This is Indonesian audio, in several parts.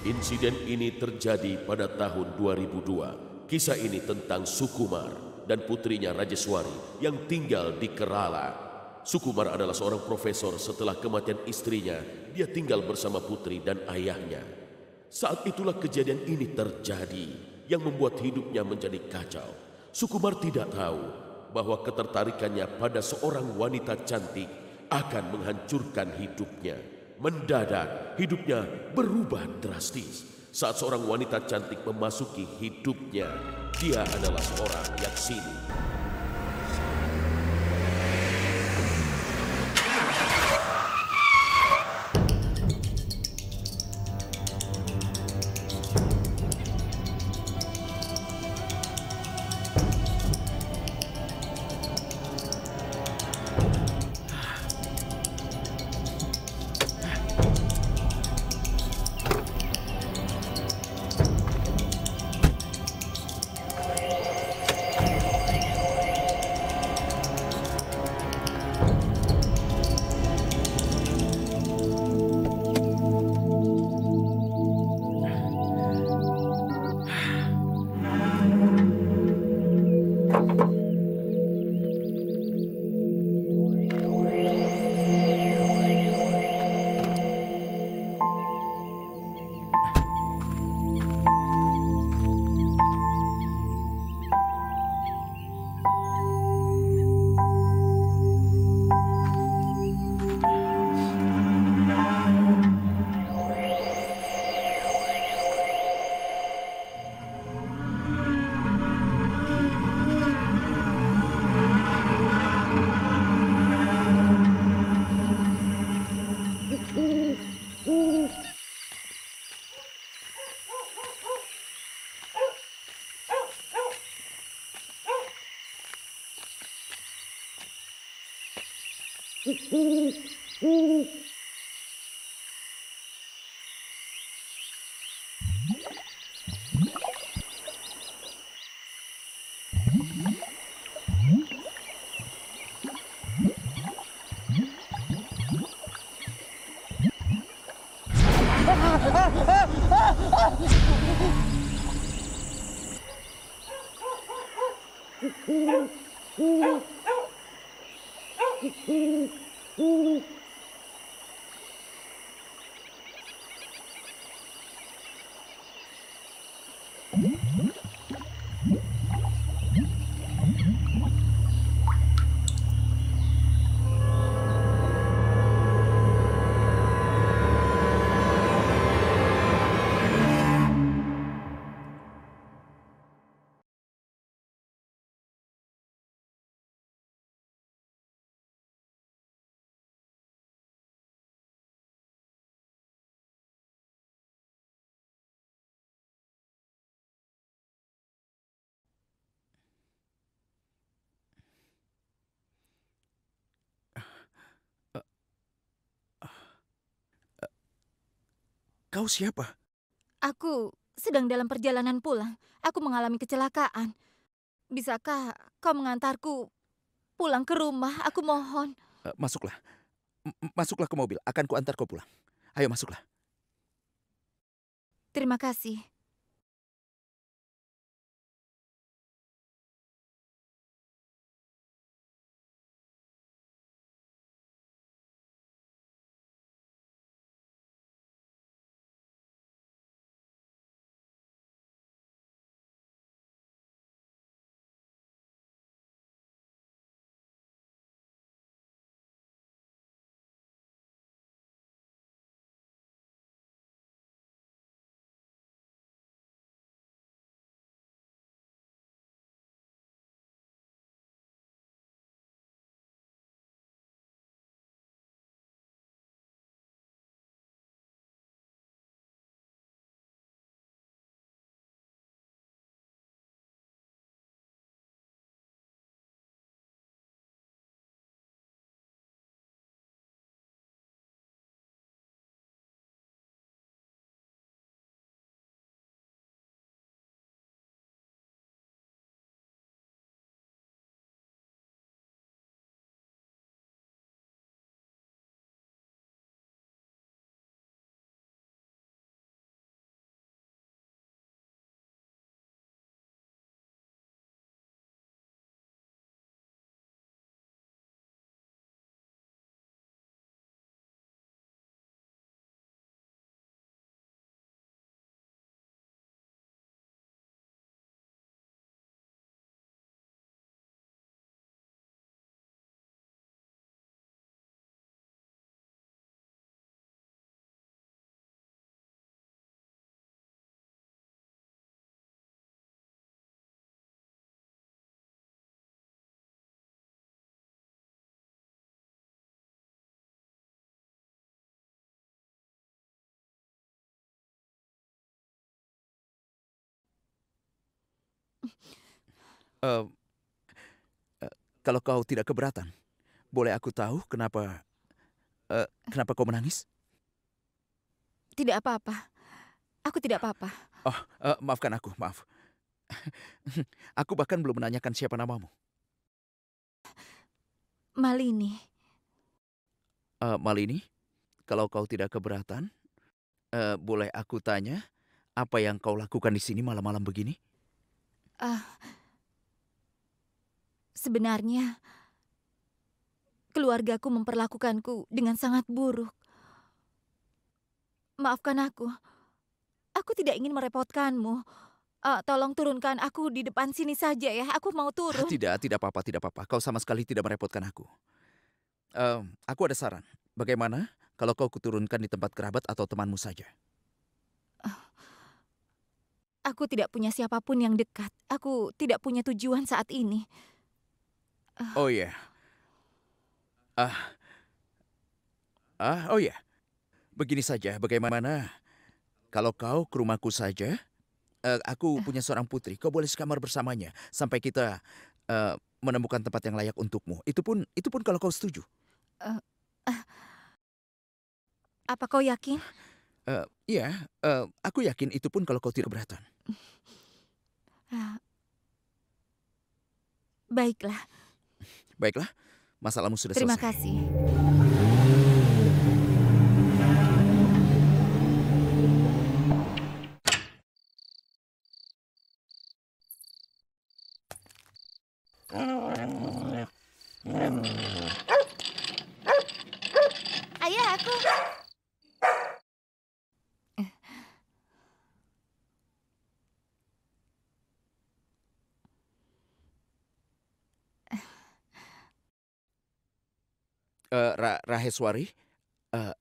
Insiden ini terjadi pada tahun 2002. Kisah ini tentang Sukumar dan putrinya Rajeswari yang tinggal di Kerala. Sukumar adalah seorang profesor. Setelah kematian istrinya, dia tinggal bersama putri dan ayahnya. Saat itulah kejadian ini terjadi yang membuat hidupnya menjadi kacau. Sukumar tidak tahu bahwa ketertarikannya pada seorang wanita cantik akan menghancurkan hidupnya. Mendadak, hidupnya berubah drastis. Saat seorang wanita cantik memasuki hidupnya, dia adalah seorang yaksini. Kau siapa? Aku sedang dalam perjalanan pulang. Aku mengalami kecelakaan. Bisakah kau mengantarku pulang ke rumah? Aku mohon. Masuklah. Masuklah ke mobil. Akan kuantar kau pulang. Ayo masuklah. Terima kasih. Eh, Kalau kau tidak keberatan, boleh aku tahu kenapa kau menangis? Tidak apa-apa. Aku tidak apa-apa. Oh, maafkan aku, maaf. Aku bahkan belum menanyakan siapa namamu. Malini. Malini, kalau kau tidak keberatan, boleh aku tanya apa yang kau lakukan di sini malam-malam begini? Ah, sebenarnya keluargaku memperlakukanku dengan sangat buruk. Maafkan aku. Aku tidak ingin merepotkanmu. Tolong turunkan aku di depan sini saja ya. Aku mau turun. Tidak apa-apa, tidak apa-apa. Kau sama sekali tidak merepotkan aku. Aku ada saran. Bagaimana kalau kau kuturunkan di tempat kerabat atau temanmu saja? Aku tidak punya siapapun yang dekat. Aku tidak punya tujuan saat ini. Oh iya. Oh iya. Begini saja, bagaimana kalau kau ke rumahku saja? Aku punya seorang putri. Kau boleh sekamar bersamanya sampai kita menemukan tempat yang layak untukmu. Itu pun kalau kau setuju. Apa kau yakin? Iya, aku yakin itu pun kalau kau tidak keberatan. Ah, Baiklah. Baiklah, masalahmu sudah Terima selesai. kasih. Ayah, aku. Raheswari, eh,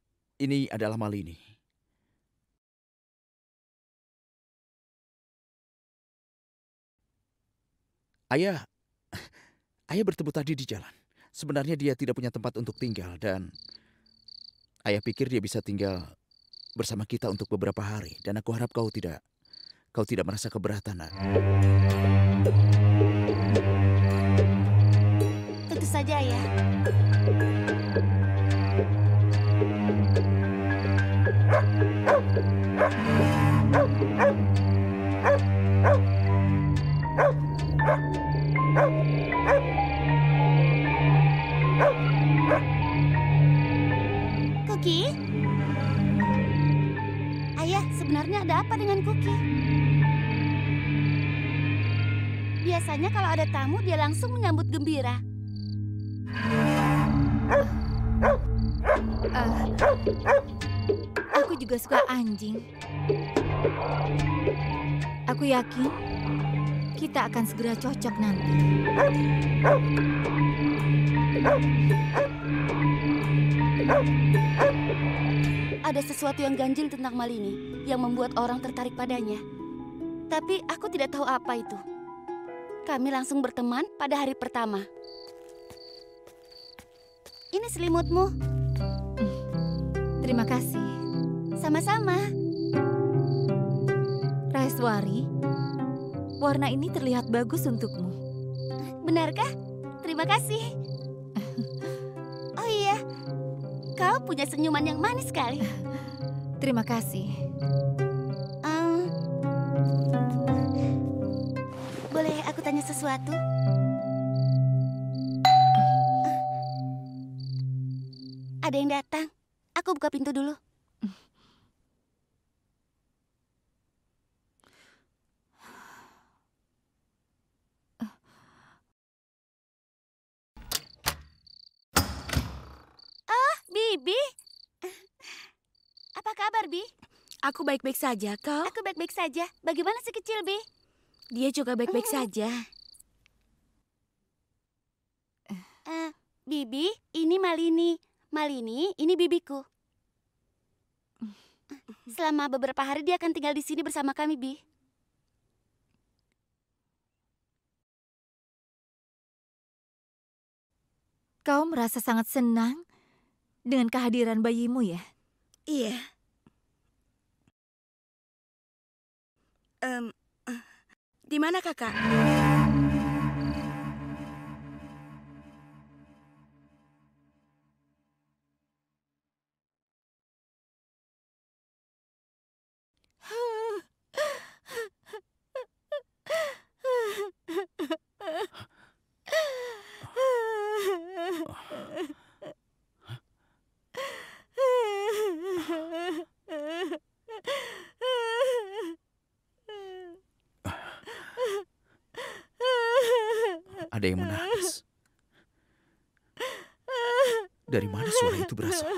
ini adalah Malini. Ayah, ayah bertemu tadi di jalan. Sebenarnya dia tidak punya tempat untuk tinggal dan ayah pikir dia bisa tinggal bersama kita untuk beberapa hari. Dan aku harap kau tidak merasa keberatan, Nak. Tentu saja, Ayah. Kuki? Ayah, sebenarnya ada apa dengan Kuki? Biasanya kalau ada tamu, dia langsung menyambut gembira. Aku juga suka anjing. Aku yakin kita akan segera cocok nanti. Ada sesuatu yang ganjil tentang Malini yang membuat orang tertarik padanya. Tapi aku tidak tahu apa itu. Kami langsung berteman pada hari pertama. Ini selimutmu. Terima kasih. Sama-sama. Raheswari, warna ini terlihat bagus untukmu. Benarkah? Terima kasih. Oh iya, kau punya senyuman yang manis sekali. Terima kasih. Boleh aku tanya sesuatu? Ada yang datang. Aku buka pintu dulu. Bibi. Apa kabar, Bi? Aku baik-baik saja, kau? Aku baik-baik saja. Bagaimana si kecil, Bi? Dia juga baik-baik saja. Bibi, ini Malini. Malini, ini bibiku. Selama beberapa hari dia akan tinggal di sini bersama kami, Bi. Kau merasa sangat senang dengan kehadiran bayimu ya? Iya. Di mana kakak? Ada yang menangis. Dari mana suara itu berasal?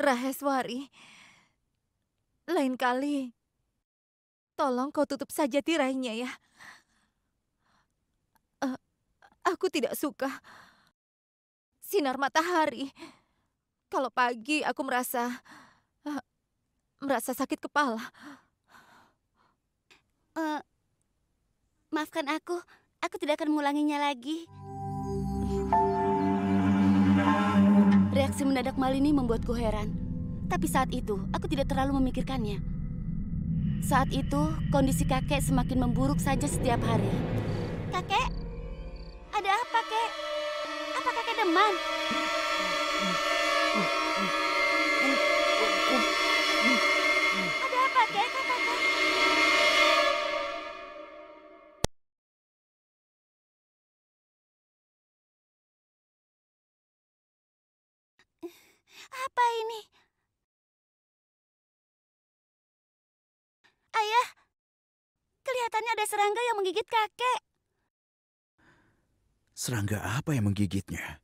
Raheswari, lain kali tolong kau tutup saja tirainya ya. Aku tidak suka sinar matahari. Kalau pagi aku merasa sakit kepala. Maafkan aku tidak akan mengulanginya lagi. Reaksi mendadak Malini membuatku heran. Tapi saat itu, aku tidak terlalu memikirkannya. Saat itu, kondisi kakek semakin memburuk saja setiap hari. Kakek, ada apa, Kek? Apa kakek demam? Ada apa, Kek? Katakan. Apa ini? Ayah, kelihatannya ada serangga yang menggigit kakek. Serangga apa yang menggigitnya?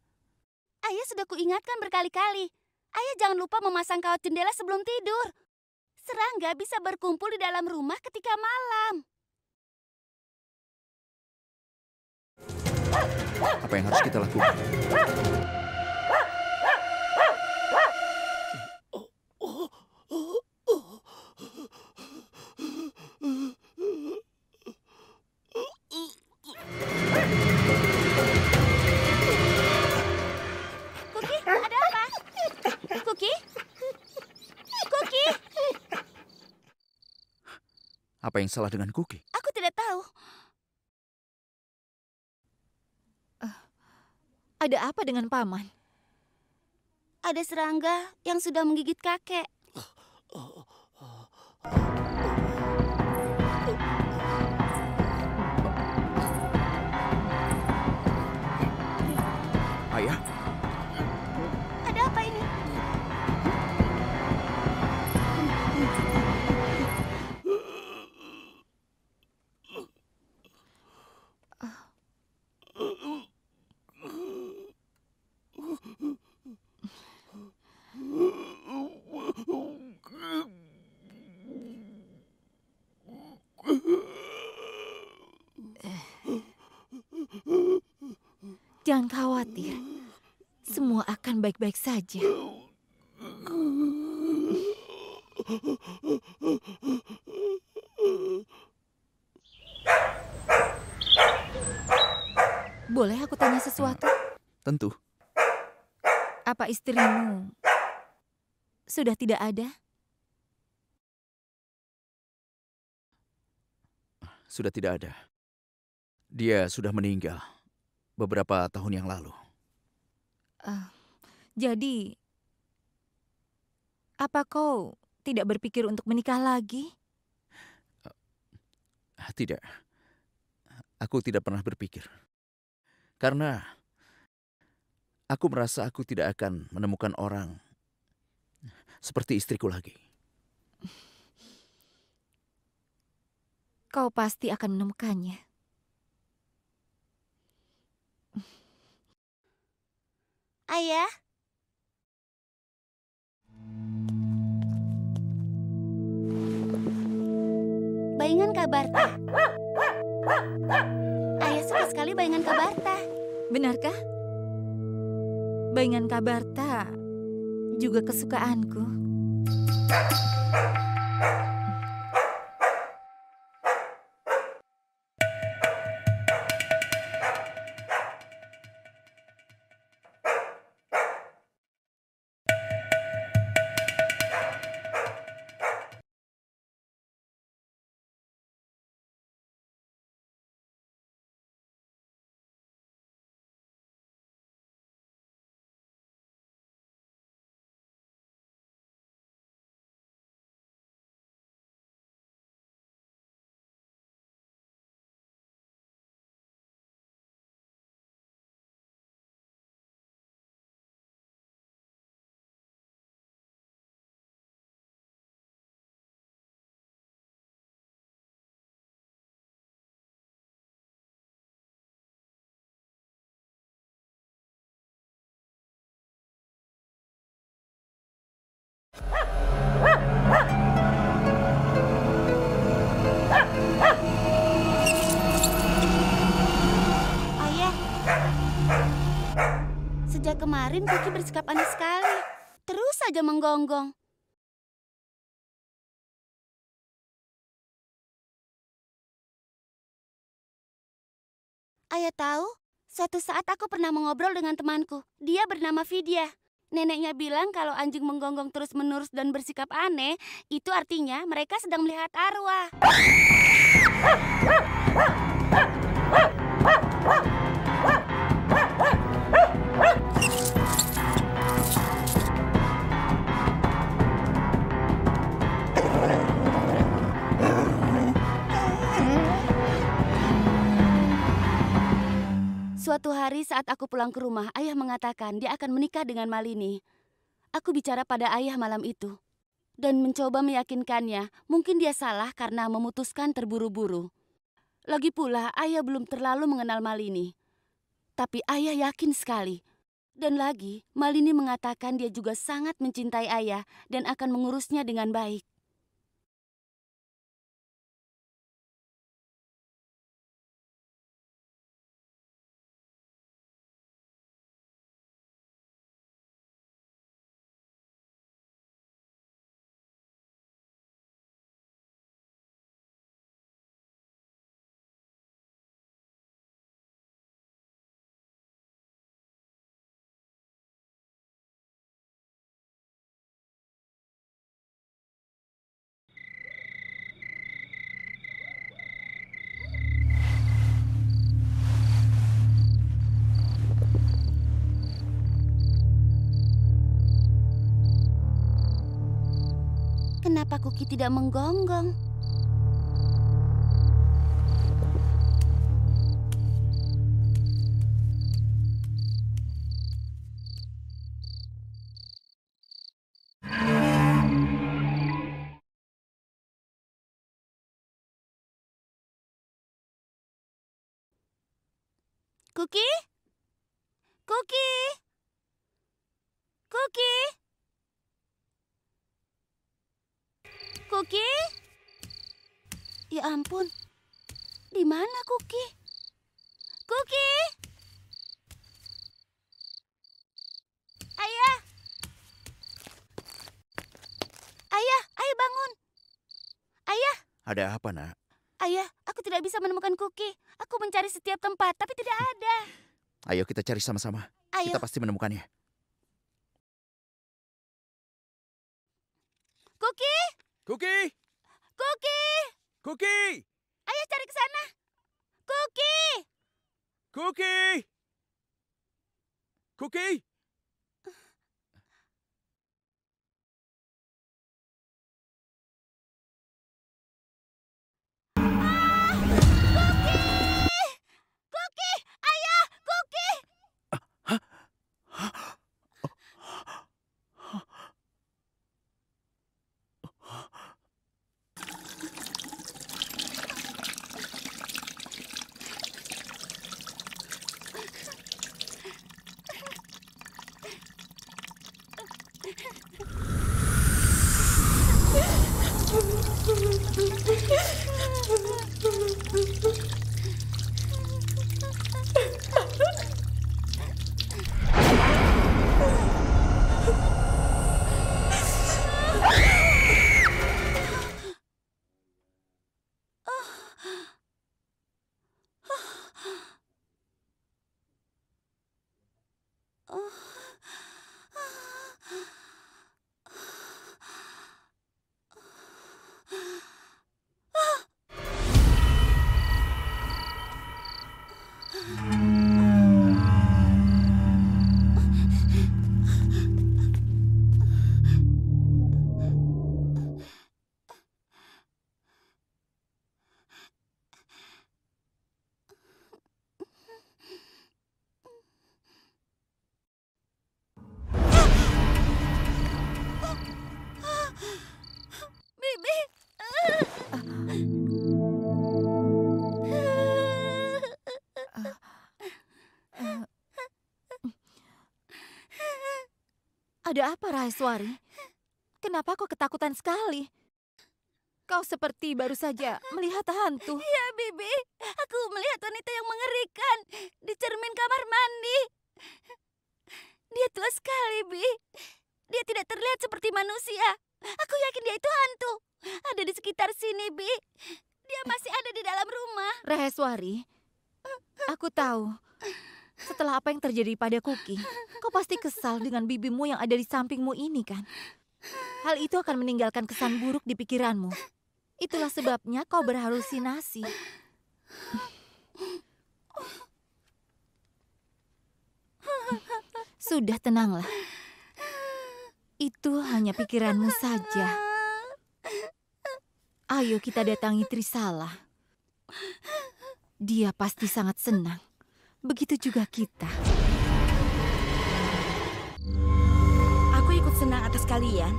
Ayah sudah kuingatkan berkali-kali. Ayah jangan lupa memasang kawat jendela sebelum tidur. Serangga bisa berkumpul di dalam rumah ketika malam. Apa yang harus kita lakukan? Kuki, ada apa? Kuki? Kuki? Apa yang salah dengan Kuki? Aku tidak tahu. Ada apa dengan paman? Ada serangga yang sudah menggigit kakek. Ayah, Ada apa ini? Jangan khawatir. Semua akan baik-baik saja. Boleh aku tanya sesuatu? tentu. Apa istrimu sudah tidak ada? Sudah tidak ada. Dia sudah meninggal beberapa tahun yang lalu. Jadi, apa kau tidak berpikir untuk menikah lagi? Tidak. Aku tidak pernah berpikir. Karena aku merasa aku tidak akan menemukan orang seperti istriku lagi. Kau pasti akan menemukannya. Ayah? Bayangan Kabarta. Ayah suka sekali bayangan Kabarta. Benarkah? Bayangan Kabarta juga kesukaanku. Ayah, sejak kemarin Kuki bersikap aneh sekali. Terus saja menggonggong. Ayah tahu, suatu saat aku pernah mengobrol dengan temanku. Dia bernama Vidya. Neneknya bilang kalau anjing menggonggong terus-menerus dan bersikap aneh, itu artinya mereka sedang melihat arwah. Suatu hari saat aku pulang ke rumah, ayah mengatakan dia akan menikah dengan Malini. Aku bicara pada ayah malam itu dan mencoba meyakinkannya, mungkin dia salah karena memutuskan terburu-buru. Lagi pula, ayah belum terlalu mengenal Malini. Tapi ayah yakin sekali. Dan lagi, Malini mengatakan dia juga sangat mencintai ayah dan akan mengurusnya dengan baik. Kenapa Kuki tidak menggonggong? Kuki? Kuki? Kuki? Kuki? Ya ampun, di mana Kuki? Kuki? Ayah! Ayah, ayah bangun! Ayah! Ada apa, Nak? Ayah, aku tidak bisa menemukan Kuki. Aku mencari setiap tempat, tapi tidak ada. Ayo kita cari sama-sama. Ayo. Kita pasti menemukannya. Kuki! Kuki! Kuki! Kuki! Ayah cari ke sana. Kuki! Kuki! Kuki! Kuki! Ayah! Kuki! Bibi! Ada apa, Raheswari? Kenapa kau ketakutan sekali? Kau seperti baru saja melihat hantu. Ya, Bibi. Aku melihat wanita yang mengerikan di cermin kamar mandi. Dia tua sekali, Bi. Dia tidak terlihat seperti manusia. Aku yakin dia itu hantu. Ada di sekitar sini, Bi. Dia masih ada di dalam rumah. Raheswari, aku tahu Setelah apa yang terjadi pada Kuki, kau pasti kesal dengan bibimu yang ada di sampingmu ini kan? Hal itu akan meninggalkan kesan buruk di pikiranmu. Itulah sebabnya kau berhalusinasi. Sudah, tenanglah. Itu hanya pikiranmu saja. Ayo kita datangi Trisala. Dia pasti sangat senang. Begitu juga kita. Aku ikut senang atas kalian.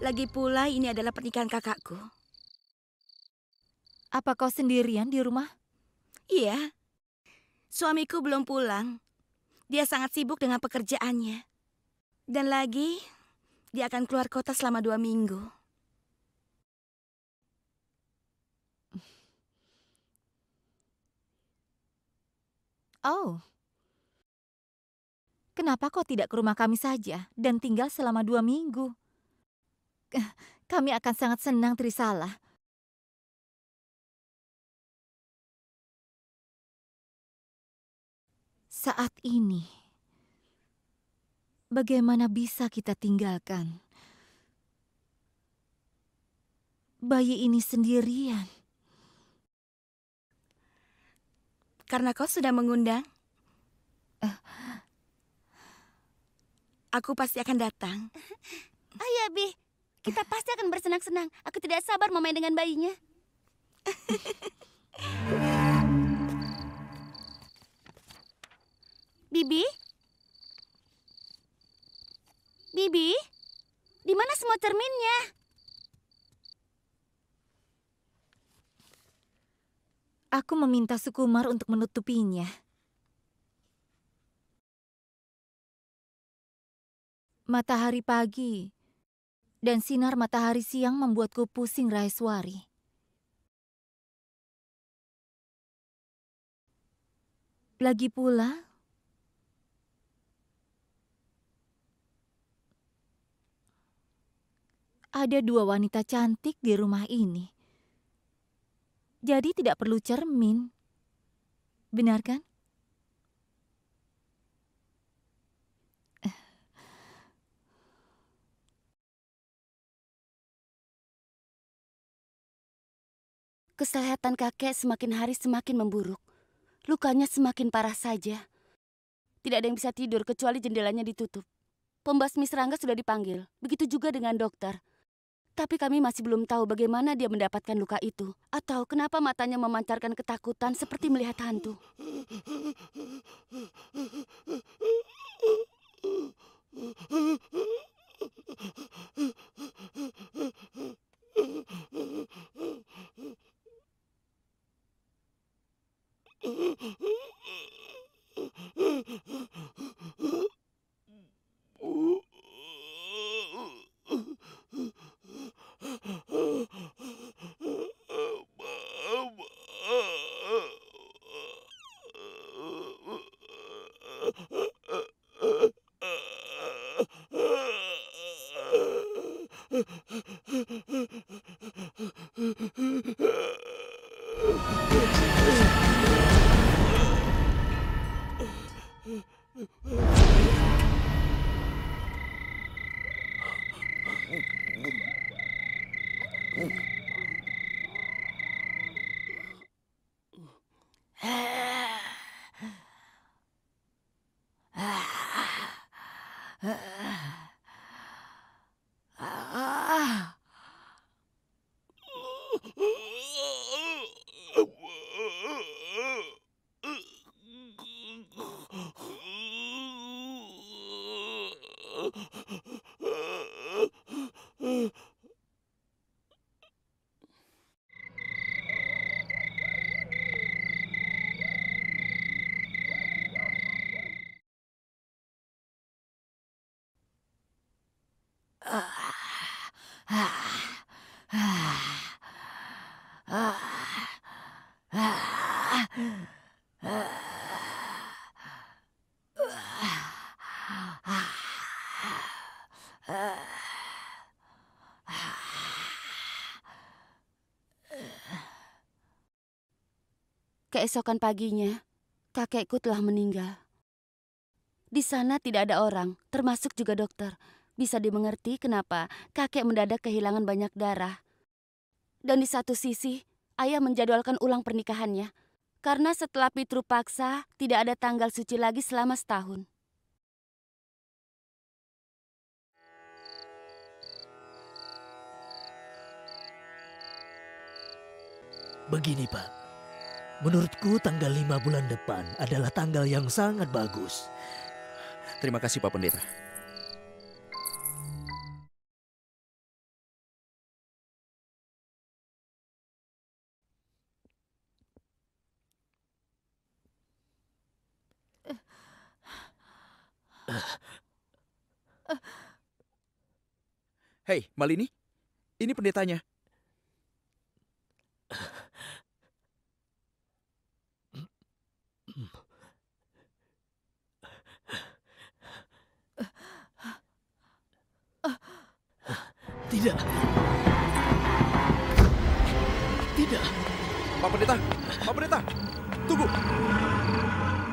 Lagi pula ini adalah pernikahan kakakku. Apa kau sendirian di rumah? Iya, suamiku belum pulang. Dia sangat sibuk dengan pekerjaannya. Dan lagi, dia akan keluar kota selama 2 minggu. Oh, kenapa kau tidak ke rumah kami saja dan tinggal selama 2 minggu? Kami akan sangat senang, Trisala. Saat ini, bagaimana bisa kita tinggalkan bayi ini sendirian? Karena kau sudah mengundang, aku pasti akan datang. Ayo, Abi. Kita pasti akan bersenang-senang. Aku tidak sabar memain dengan bayinya. Bibi? Bibi? Di mana semua cerminnya? Aku meminta Sukumar untuk menutupinya. Matahari pagi dan sinar matahari siang membuatku pusing, Raeswari. Lagi pula, ada 2 wanita cantik di rumah ini. Jadi tidak perlu cermin. Benar kan? Kesehatan kakek semakin hari semakin memburuk. Lukanya semakin parah saja. Tidak ada yang bisa tidur kecuali jendelanya ditutup. Pembasmi serangga sudah dipanggil. Begitu juga dengan dokter. Tapi kami masih belum tahu bagaimana dia mendapatkan luka itu. Atau kenapa matanya memancarkan ketakutan seperti melihat hantu. Keesokan paginya, Kakekku telah meninggal. Di sana tidak ada orang, termasuk juga dokter. Bisa dimengerti kenapa kakek mendadak kehilangan banyak darah. Dan di satu sisi, ayah menjadwalkan ulang pernikahannya. Karena setelah Pitru Paksa, tidak ada tanggal suci lagi selama setahun. Begini Pak, menurutku tanggal 5 bulan depan adalah tanggal yang sangat bagus. Terima kasih Pak Pendeta. Hei, Malini, ini pendetanya. Tidak. Tidak. Pak Pendeta, tunggu.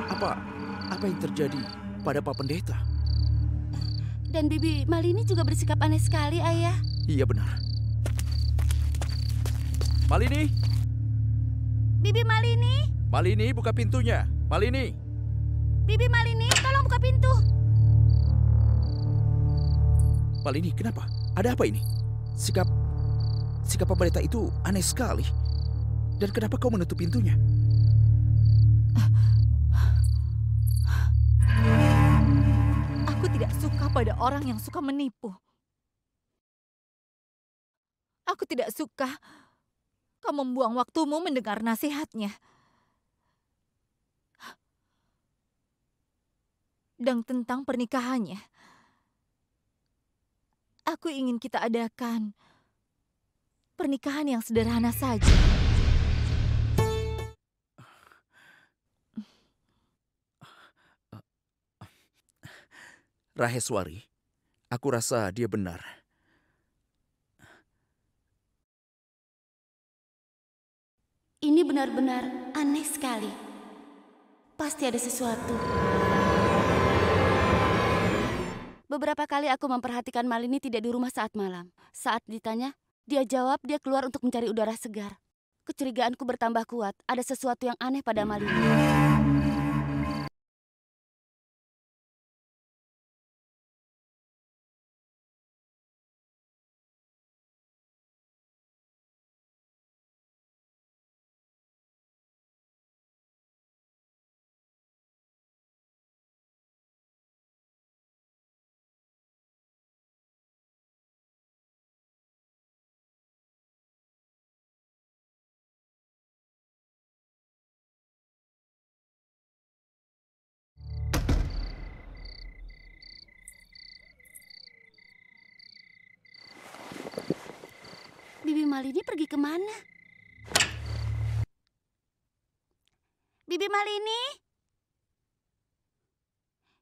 Apa yang terjadi pada Pak Pendeta? Dan Bibi Malini juga bersikap aneh sekali, Ayah. Iya benar. Malini, Bibi Malini, Malini buka pintunya. Malini. Bibi Malini, tolong buka pintu. Malini, kenapa? Ada apa ini? Sikap Pak Pendeta itu aneh sekali. Dan kenapa kau menutup pintunya? Aku tidak suka pada orang yang suka menipu. Aku tidak suka kau membuang waktumu mendengar nasihatnya. Dan tentang pernikahannya, aku ingin kita adakan pernikahan yang sederhana saja. Raheswari, aku rasa dia benar. Ini benar-benar aneh sekali. Pasti ada sesuatu. Beberapa kali aku memperhatikan Malini tidak di rumah saat malam. Saat ditanya, dia jawab dia keluar untuk mencari udara segar. Kecurigaanku bertambah kuat. Ada sesuatu yang aneh pada Malini. Bibi Malini pergi kemana? Bibi Malini?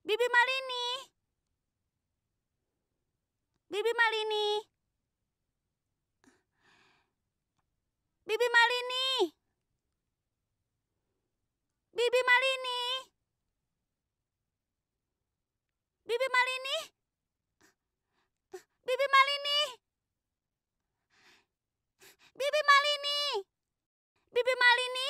Bibi Malini? Bibi Malini? Bibi Malini? Bibi Malini? Bibi Malini? Bibi Malini? Bibi Malini? Bibi Malini?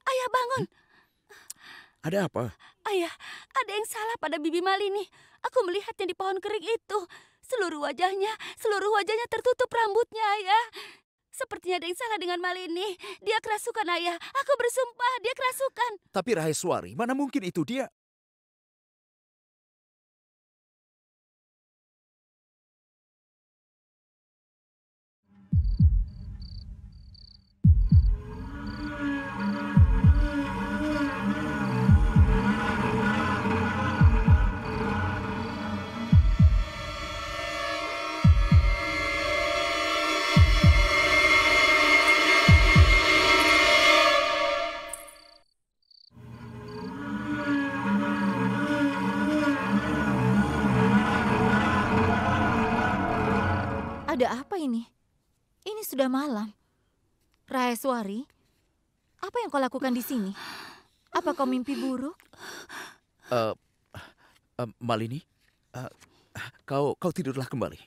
Ayah bangun. Ada apa? Ayah, ada yang salah pada Bibi Malini. Aku melihatnya di pohon kering itu. Seluruh wajahnya tertutup rambutnya, Ayah. Sepertinya ada yang salah dengan Malini. Dia kerasukan, Ayah. Aku bersumpah, dia kerasukan. Tapi Raheswari, mana mungkin itu dia? Ada apa ini? Ini sudah malam. Raheswari, apa yang kau lakukan di sini? Apa kau mimpi buruk? Malini, kau tidurlah kembali.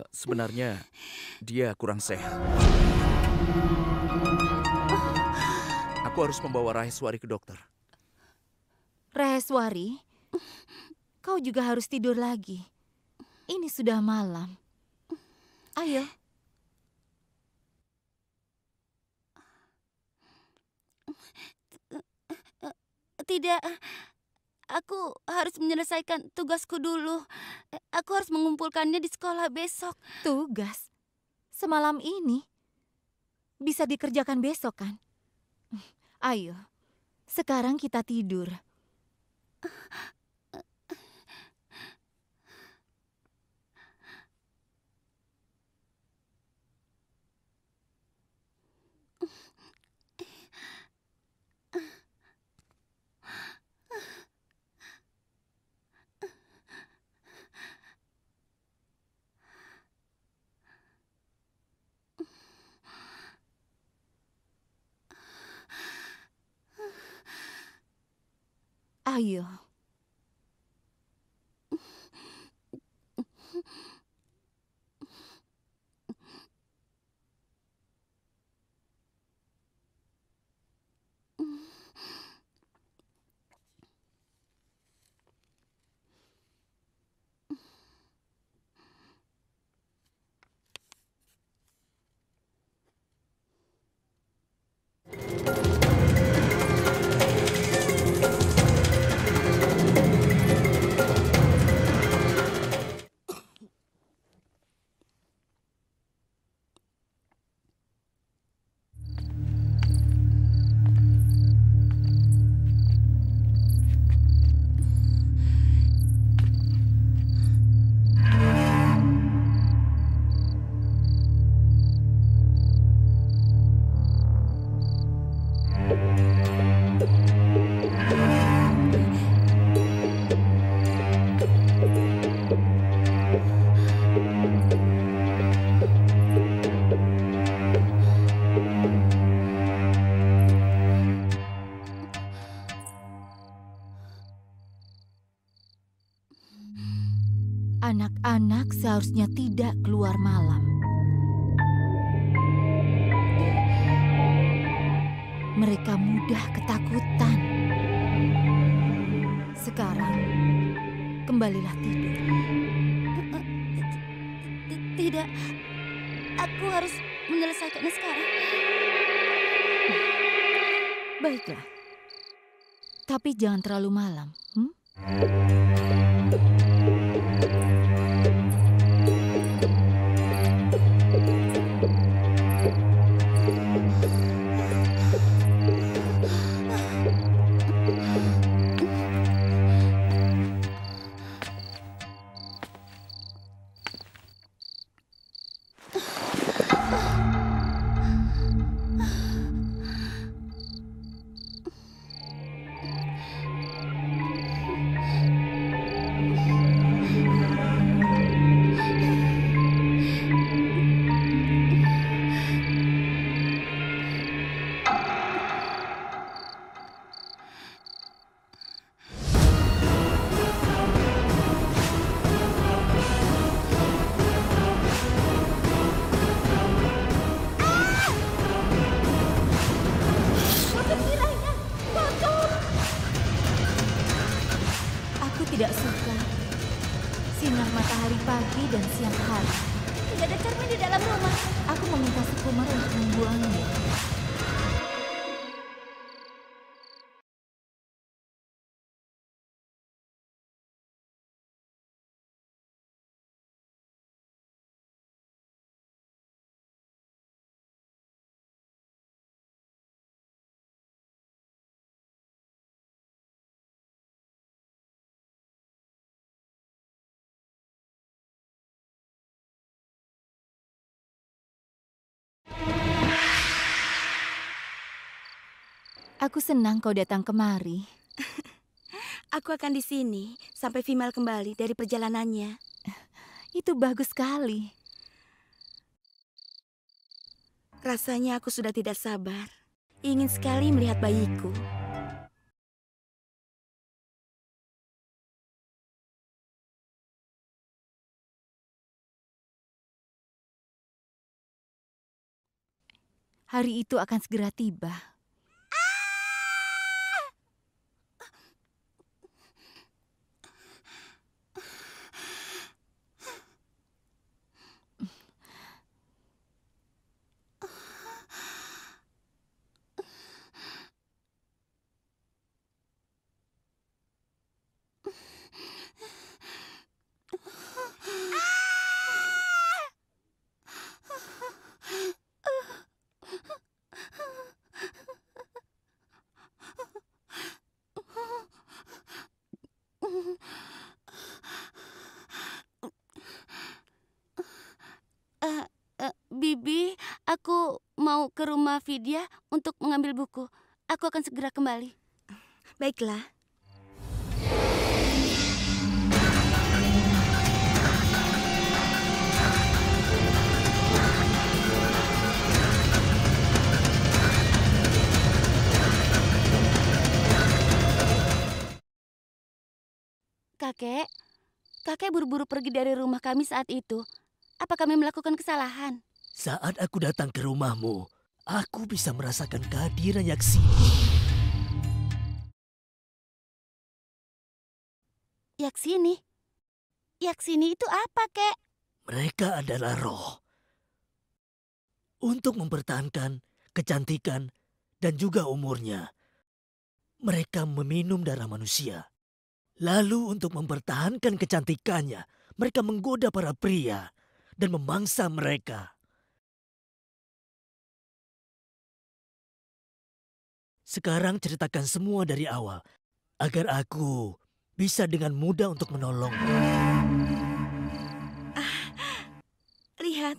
Sebenarnya dia kurang sehat. Aku harus membawa Raheswari ke dokter. Raheswari, kau juga harus tidur lagi. Ini sudah malam. Ayo. Tidak, aku harus menyelesaikan tugasku dulu. Aku harus mengumpulkannya di sekolah besok. Tugas? Semalam ini? Bisa dikerjakan besok kan? Ayo, sekarang kita tidur. Ayo. Anak-anak seharusnya tidak keluar malam. Mereka mudah ketakutan. Sekarang, kembalilah tidur. Tidak, aku harus menyelesaikannya sekarang. Baiklah. Tapi jangan terlalu malam. Tidak suka sinar matahari pagi dan siang hari. Tidak ada cermin di dalam rumah. Aku meminta Sukumar untuk membuangnya. Aku senang kau datang kemari. Aku akan di sini sampai Vimal kembali dari perjalanannya. Itu bagus sekali. Rasanya aku sudah tidak sabar. Ingin sekali melihat bayiku. Hari itu akan segera tiba. Bibi, aku mau ke rumah Vidya untuk mengambil buku. Aku akan segera kembali. Baiklah. Kakek buru-buru pergi dari rumah kami saat itu. Apa kami melakukan kesalahan? Saat aku datang ke rumahmu, aku bisa merasakan kehadiran Yaksini. Yaksini? Yaksini itu apa, Kek? Mereka adalah roh. Untuk mempertahankan kecantikan dan juga umurnya, mereka meminum darah manusia. Lalu untuk mempertahankan kecantikannya, mereka menggoda para pria dan memangsa mereka. Sekarang ceritakan semua dari awal, agar aku bisa dengan mudah untuk menolongmu. Lihat,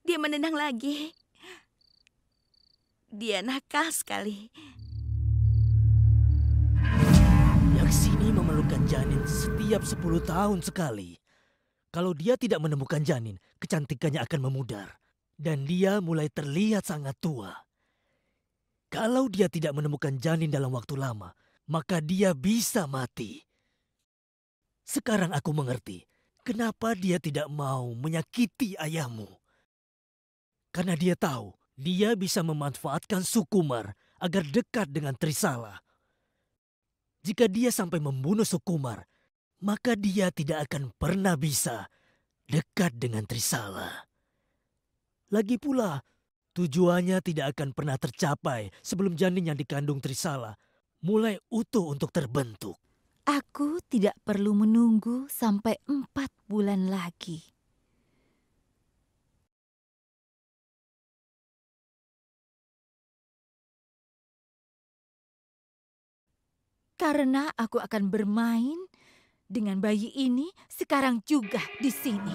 dia menendang lagi. Dia nakal sekali. Yaksini memerlukan janin setiap 10 tahun sekali. Kalau dia tidak menemukan janin, kecantikannya akan memudar. Dan dia mulai terlihat sangat tua. Kalau dia tidak menemukan janin dalam waktu lama, maka dia bisa mati. Sekarang aku mengerti kenapa dia tidak mau menyakiti ayahmu. Karena dia tahu dia bisa memanfaatkan Sukumar agar dekat dengan Trisala. Jika dia sampai membunuh Sukumar, maka dia tidak akan pernah bisa dekat dengan Trisala. Lagi pula, tujuannya tidak akan pernah tercapai sebelum janin yang dikandung Trisala mulai utuh untuk terbentuk. Aku tidak perlu menunggu sampai 4 bulan lagi. Karena aku akan bermain dengan bayi ini sekarang juga di sini.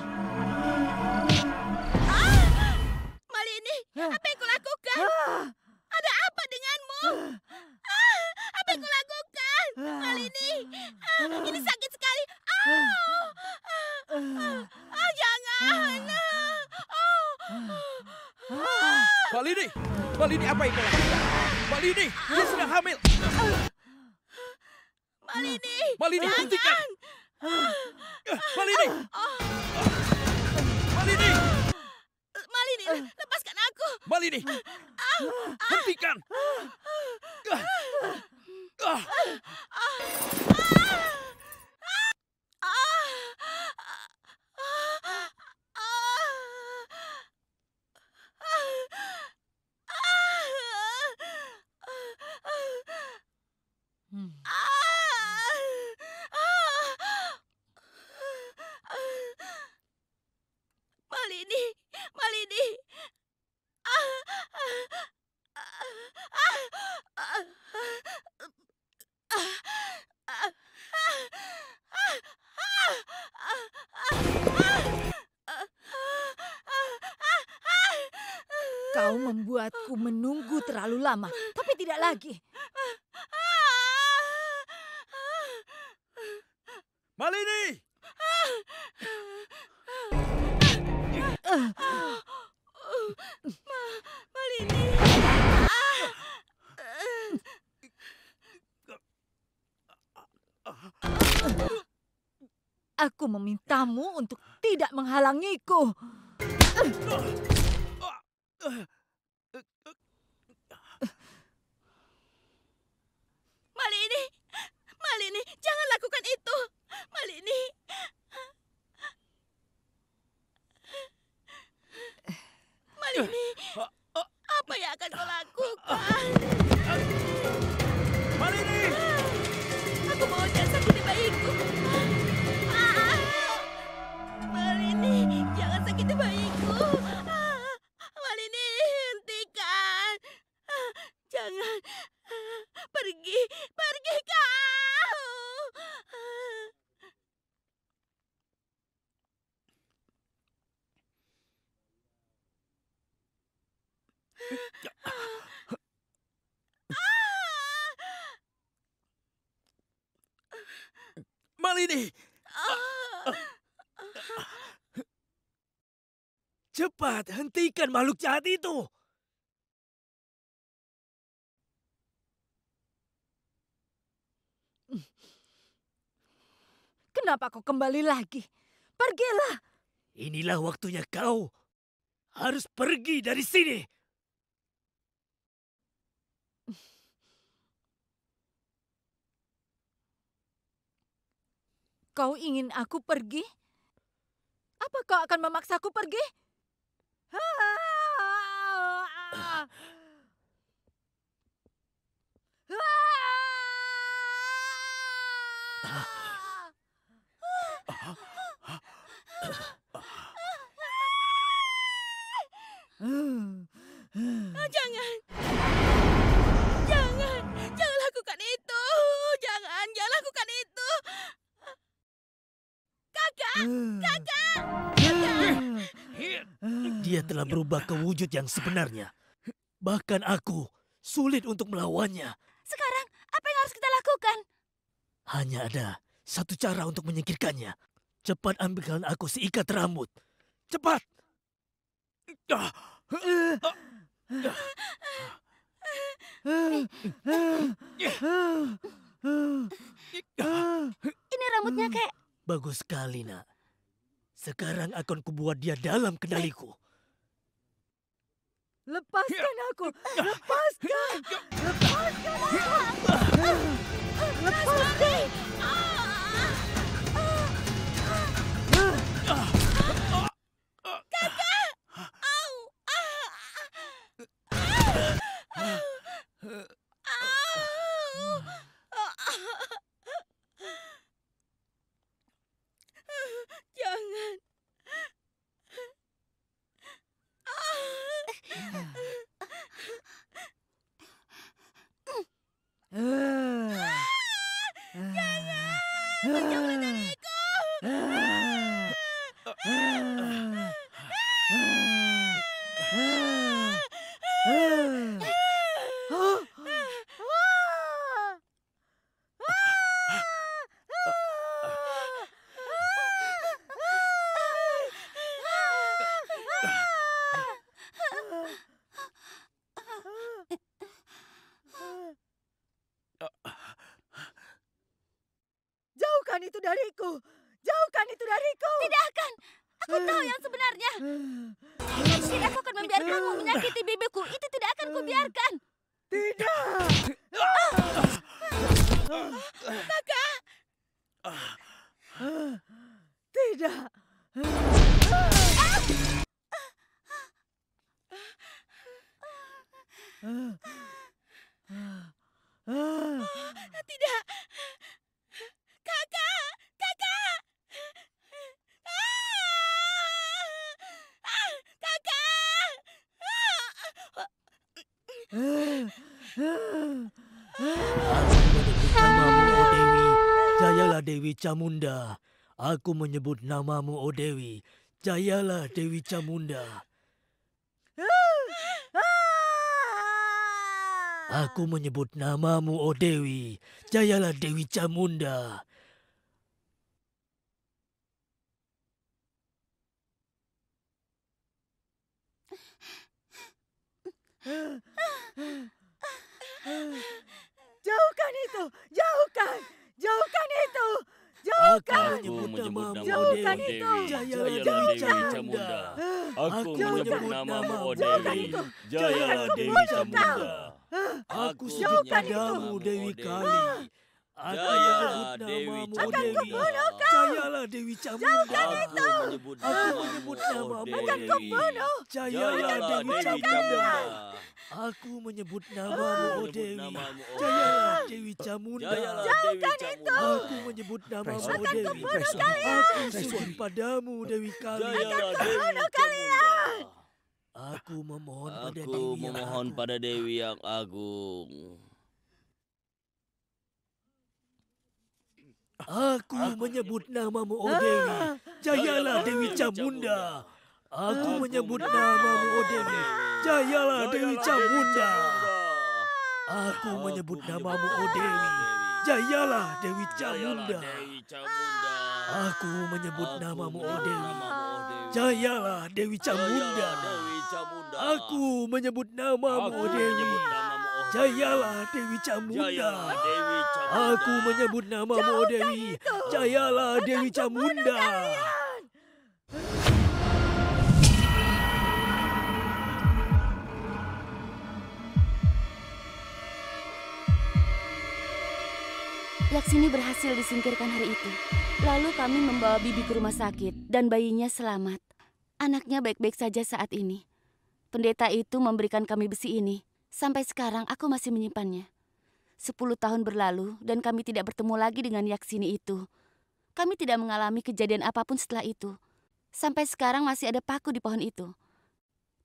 Malini, apa yang kulakukan? Ada apa denganmu? Apa yang kulakukan? Malini, ini sakit sekali. Jangan. Malini, apa yang kau lakukan? Malini, dia sedang hamil. Malini, hentikan. Malini. Malini, lepaskan aku. Malini, hentikan. Malini. Kau membuatku menunggu terlalu lama, tapi tidak lagi. Malini! Malini. Aku memintamu untuk tidak menghalangiku. Malini, Malini, jangan lakukan itu. Malini. Malini, apa yang akan kau lakukan? Malini! Aku mohon jangan sakiti bayiku. Malini, jangan sakiti bayiku. Malini, hentikan. Jangan. Pergi, pergi kau. Malini! Cepat, hentikan makhluk jahat itu! Kenapa kau kembali lagi? Pergilah. Inilah waktunya kau harus pergi dari sini. Kau ingin aku pergi? Apa kau akan memaksaku pergi? Jangan. Jangan. Jangan lakukan itu. Jangan lakukan itu. Kakak. Dia telah berubah ke wujud yang sebenarnya. Bahkan aku sulit untuk melawannya. Sekarang, apa yang harus kita lakukan? Hanya ada satu cara untuk menyingkirkannya. Cepat ambilkan aku seikat rambut. Cepat! Ini rambutnya kayak... Bagus sekali, nak. Sekarang akan kubuat dia dalam kendaliku. Lepaskan aku! Lepaskan! Lepaskan aku! Lepaskan! Jangan. Jangan dariku. Jauhkan itu dariku! Jauhkan itu dariku! Tidak akan. Aku tahu yang sebenarnya. Tidak, aku akan membiarkanmu menyakiti bibiku. Itu tidak akan kubiarkan. Tidak! Kakak. Tidak! Tidak. Kakak. Kakak. Kakak. Namamu, O Dewi. Jayalah Dewi Camunda. Aku menyebut namamu, O Dewi. Jayalah Dewi Camunda. Aku menyebut namamu, O Dewi. Jayalah Dewi Camunda. Jauhkan itu! Jauhkan! Jauhkan itu! Aku menyebut namamu, Jauhkan Dewi. itu! Jayalah Dewi Jauhkan! Camunda. Aku menyebut namamu, O Dewi. Jayalah Dewi Camunda. Aku Jauhkan sebut namamu, Dewi Kali. Aku Jayalah menyebut Dewi namamu, Camunda. Dewi. Jayalah Dewi Camunda. Aku menyebut menyebut namamu, O namamu, Dewi. Jayalah Dewi Camunda. Aku menyebut namamu, O Dewi. Jayalah Dewi Camunda. Aku menyebut namamu, O Dewi. Aku sujud padamu, Dewi Kali. Jayalah Dewi kalian. Aku memohon pada Aku Dewi yang memohon agung. pada Dewi yang agung. Aku menyebut namamu, O Dewi. Jayalah Dewi Camunda. Aku menyebut namamu, O Dewi. Jayalah Dewi Camunda. Aku menyebut namamu, O Dewi. Jayalah Dewi Camunda. Aku menyebut namamu, O Dewi. Jayalah Dewi Camunda. Aku menyebut namamu, O Dewi. Jayalah Dewi Camunda. Aku menyebut namamu, O Dewi. Jayalah Dewi Camunda. Yaksini berhasil disingkirkan hari itu. Lalu kami membawa Bibi ke rumah sakit dan bayinya selamat. Anaknya baik-baik saja saat ini. Pendeta itu memberikan kami besi ini. Sampai sekarang aku masih menyimpannya. 10 tahun berlalu dan kami tidak bertemu lagi dengan Yaksini itu. Kami tidak mengalami kejadian apapun setelah itu. Sampai sekarang masih ada paku di pohon itu.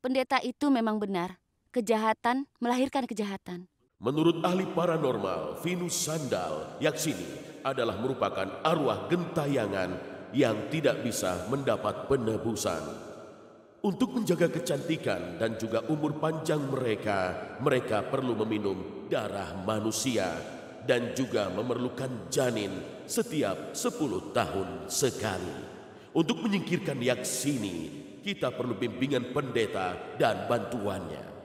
Pendeta itu memang benar. Kejahatan melahirkan kejahatan. Menurut ahli paranormal Venus Sandal, Yaksini adalah merupakan arwah gentayangan yang tidak bisa mendapat penebusan. Untuk menjaga kecantikan dan juga umur panjang mereka perlu meminum darah manusia dan juga memerlukan janin setiap 10 tahun sekali. Untuk menyingkirkan Yaksini, kita perlu bimbingan pendeta dan bantuannya.